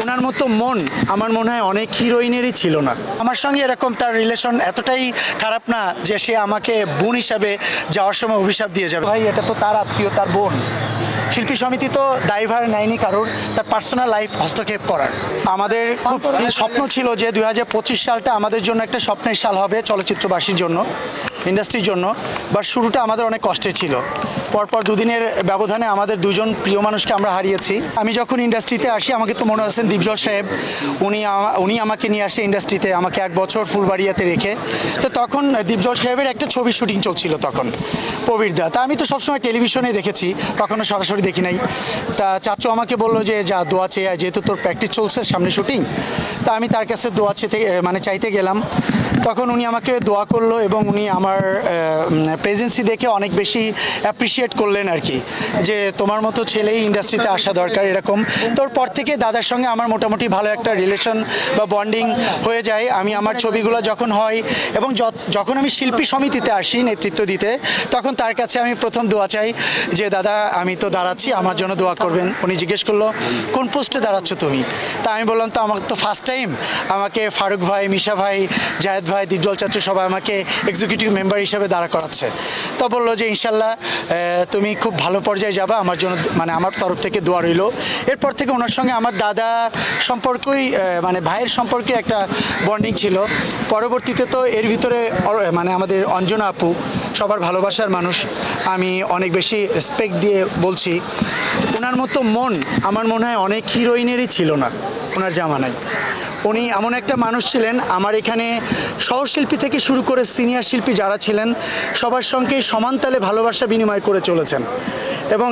ওনার মতো মন আমার মনে হয় অনেক হিরোইনেরই ছিল না। আমার সঙ্গে এরকম তার রিলেশন এতটাই খারাপ না যে সে আমাকে বোন হিসাবে যাওয়ার সময় অভিশাপ দিয়ে যাবে। ভাই এটা তো তার আত্মীয়, তার বোন। শিল্পী সমিতি তো দায়ভার নেয়নি কারোর তার পার্সোনাল লাইফ হস্তক্ষেপ করার। আমাদের খুব স্বপ্ন ছিল যে 2025 সালটা আমাদের জন্য একটা স্বপ্নের সাল হবে চলচ্চিত্রবাসীর জন্য, ইন্ডাস্ট্রির জন্য। বাট শুরুটা আমাদের অনেক কষ্টের ছিল। পরপর দুদিনের ব্যবধানে আমাদের দুজন প্রিয় মানুষকে আমরা হারিয়েছি। আমি যখন ইন্ডাস্ট্রিতে আসি আমাকে তো মনে আছেন দীপজল সাহেব, উনি আমাকে নিয়ে আসে ইন্ডাস্ট্রিতে, আমাকে 1 বছর ফুলবাড়িয়াতে রেখে। তো তখন দীপজল সাহেবের একটা ছবি শুটিং চলছিল তখন, প্রবীরদা। তা আমি তো সবসময় টেলিভিশনে দেখেছি, কখনো সরাসরি দেখি নাই। তা চাচু আমাকে বললো যে যা দোয়া চেয়ে, যেহেতু তোর প্র্যাকটিস চলছে সামনে শুটিং। তা আমি তার কাছে দোয়া চাইতে গেলাম। তখন উনি আমাকে দোয়া করলো এবং উনি আমার প্রেজেন্সি দেখে অনেক বেশি অ্যাপ্রিসিয়েট করলেন আর কি, যে তোমার মতো ছেলেই ইন্ডাস্ট্রিতে আসা দরকার এরকম। তোর পর থেকে দাদার সঙ্গে আমার মোটামুটি ভালো একটা রিলেশন বা বন্ডিং হয়ে যায়। আমি আমার ছবিগুলো যখন হয় এবং যখন আমি শিল্পী সমিতিতে আসি নেতৃত্ব দিতে, তখন তার কাছে আমি প্রথম দোয়া চাই যে দাদা আমি তো দাঁড়াচ্ছি, আমার জন্য দোয়া করবেন। উনি জিজ্ঞেস করলো কোন পোস্টে দাঁড়াচ্ছ তুমি? তা আমি বললাম তো আমার তো ফার্স্ট টাইম, আমাকে ফারুক ভাই, মিশা ভাই, জায়েদ ভাই, দীপজল চাচু সবাই আমাকে এক্সিকিউটিভ মেম্বার হিসেবে দাঁড়া করাচ্ছে। তো বললো যে ইনশাল্লাহ তুমি খুব ভালো পর্যায়ে যাবা, আমার জন্য মানে আমার তরফ থেকে দোয়া রইল। এরপর থেকে ওনার সঙ্গে আমার দাদা সম্পর্কই মানে ভাইয়ের সম্পর্কে একটা বন্ডিং ছিল। পরবর্তীতে তো এর ভিতরে মানে আমাদের অঞ্জনা আপু সবার ভালোবাসার মানুষ, আমি অনেক বেশি রেসপেক্ট দিয়ে বলছি, ওনার মতো মন আমার মনে হয় অনেক হিরোইনেরই ছিল না ওনার জামানায়। উনি এমন একটা মানুষ ছিলেন, আমার এখানে সহশিল্পী থেকে শুরু করে সিনিয়র শিল্পী যারা ছিলেন সবার সঙ্গে সমানতালে ভালোবাসা বিনিময় করে চলেছেন এবং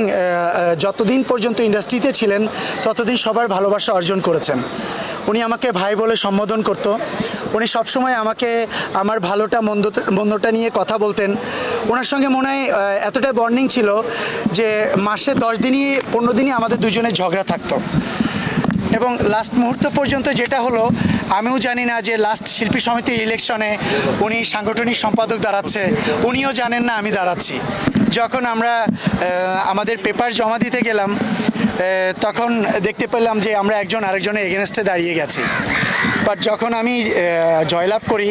যতদিন পর্যন্ত ইন্ডাস্ট্রিতে ছিলেন ততদিন সবার ভালোবাসা অর্জন করেছেন। উনি আমাকে ভাই বলে সম্বোধন করতো। উনি সবসময় আমাকে আমার ভালোটা মন্দটা নিয়ে কথা বলতেন। ওনার সঙ্গে মনে হয় এতটাই বন্ডিং ছিল যে মাসে 10 দিনই 15 দিনই আমাদের দুজনের ঝগড়া থাকতো। এবং লাস্ট মুহূর্ত পর্যন্ত যেটা হলো আমিও জানি না যে লাস্ট শিল্পী সমিতির ইলেকশনে উনি সাংগঠনিক সম্পাদক দাঁড়াচ্ছে, উনিও জানেন না আমি দাঁড়াচ্ছি। যখন আমরা আমাদের পেপার জমা দিতে গেলাম তখন দেখতে পেলাম যে আমরা একজন আরেকজনের এগেনস্টে দাঁড়িয়ে গেছি। বাট যখন আমি জয়লাভ করি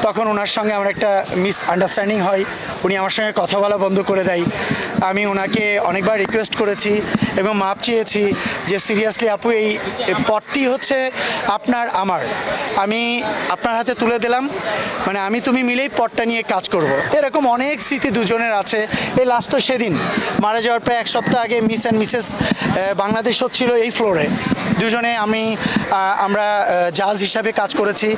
তখন ওনার সঙ্গে আমার একটা মিসআন্ডারস্ট্যান্ডিং হয়, উনি আমার সঙ্গে কথা বলা বন্ধ করে দেয়। আমি ওনাকে অনেকবার রিকোয়েস্ট করেছি এবং মাপ চেয়েছি যে সিরিয়াসলি আপু এই পদটি হচ্ছে আপনার আমার, আমি আপনার হাতে তুলে দিলাম, মানে আমি তুমি মিলেই পদটা নিয়ে কাজ করব। এরকম অনেক স্মৃতি দুজনের আছে। এই লাস্ট তো সেদিন মারা যাওয়ার প্রায় 1 সপ্তাহ আগে মিস অ্যান্ড মিসেস বাংলাদেশ হচ্ছিল এই ফ্লোরে, দুজনে আমরা জাজ হিসাবে কাজ করেছি।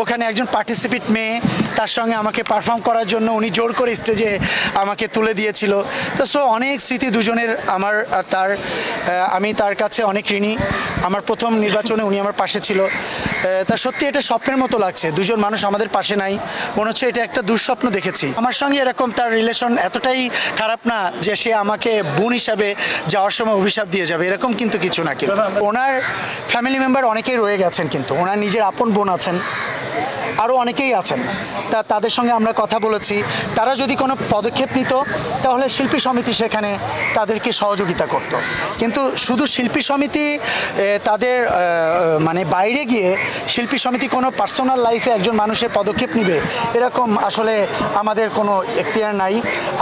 ওখানে একজন পার্টিসিপেট মেয়ে, তার সঙ্গে আমাকে পারফর্ম করার জন্য উনি জোর করে স্টেজে আমাকে তুলে দিয়েছিল। তো সো অনেক স্মৃতি দুজনের আমার আর তার, আমি তার কাছে অনেক ঋণী। আমার প্রথম নির্বাচনে উনি আমার পাশে ছিল। তা সত্যি এটা স্বপ্নের মতো লাগছে, দুজন মানুষ আমাদের পাশে নাই, মনে হচ্ছে এটা একটা দুঃস্বপ্ন দেখেছি। আমার সঙ্গে এরকম তার রিলেশন এতটাই খারাপ না যে সে আমাকে বোন হিসাবে যাওয়ার সময় অভিশাপ দিয়ে যাবে, এরকম কিন্তু কিছু না। কিন্তু ওনার ফ্যামিলি মেম্বার অনেকেই রয়ে গেছেন, কিন্তু ওনার নিজের আপন বোন আছেন, আরও অনেকেই আছেন। তাদের সঙ্গে আমরা কথা বলেছি, তারা যদি কোনো পদক্ষেপ নিত তাহলে শিল্পী সমিতি সেখানে তাদেরকে সহযোগিতা করত। কিন্তু শুধু শিল্পী সমিতি তাদের মানে বাইরে গিয়ে শিল্পী সমিতি কোনো পার্সোনাল লাইফে একজন মানুষের পদক্ষেপ নেবে এরকম আসলে আমাদের কোনো এখতিয়ার নাই।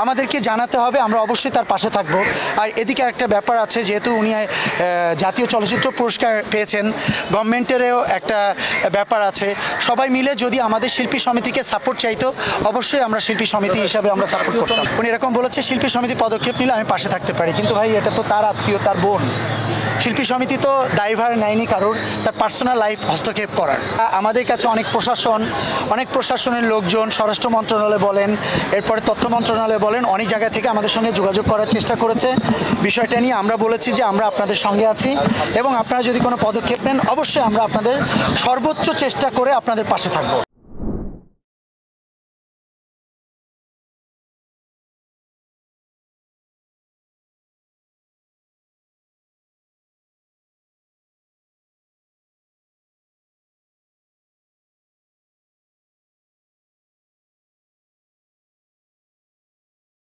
আমাদেরকে জানাতে হবে, আমরা অবশ্যই তার পাশে থাকব। আর এদিকে একটা ব্যাপার আছে, যেহেতু উনি জাতীয় চলচ্চিত্র পুরস্কার পেয়েছেন, গভর্নমেন্টেরও একটা ব্যাপার আছে, সবাই মিলে যদি আমাদের শিল্পী সমিতিকে সাপোর্ট চাইতো অবশ্যই আমরা শিল্পী সমিতি হিসাবে আমরা সাপোর্ট করতাম। উনি এরকম বলেছে শিল্পী সমিতি পদক্ষেপ নিলে আমি পাশে থাকতে পারি, কিন্তু ভাই এটা তো তার আত্মীয়, তার বোন। শিল্পী সমিতি তো দায়ভার নেয়নি কারোর তার পার্সোনাল লাইফ হস্তক্ষেপ করার। আমাদের কাছে অনেক প্রশাসনের লোকজন, স্বরাষ্ট্র মন্ত্রণালয় বলেন, এরপরে তথ্য মন্ত্রণালয় বলেন, অনেক জায়গা থেকে আমাদের সঙ্গে যোগাযোগ করার চেষ্টা করেছে। বিষয়টা নিয়ে আমরা বলেছি যে আমরা আপনাদের সঙ্গে আছি এবং আপনারা যদি কোনো পদক্ষেপ নেন অবশ্যই আমরা আপনাদের সর্বোচ্চ চেষ্টা করে আপনাদের পাশে থাকবো।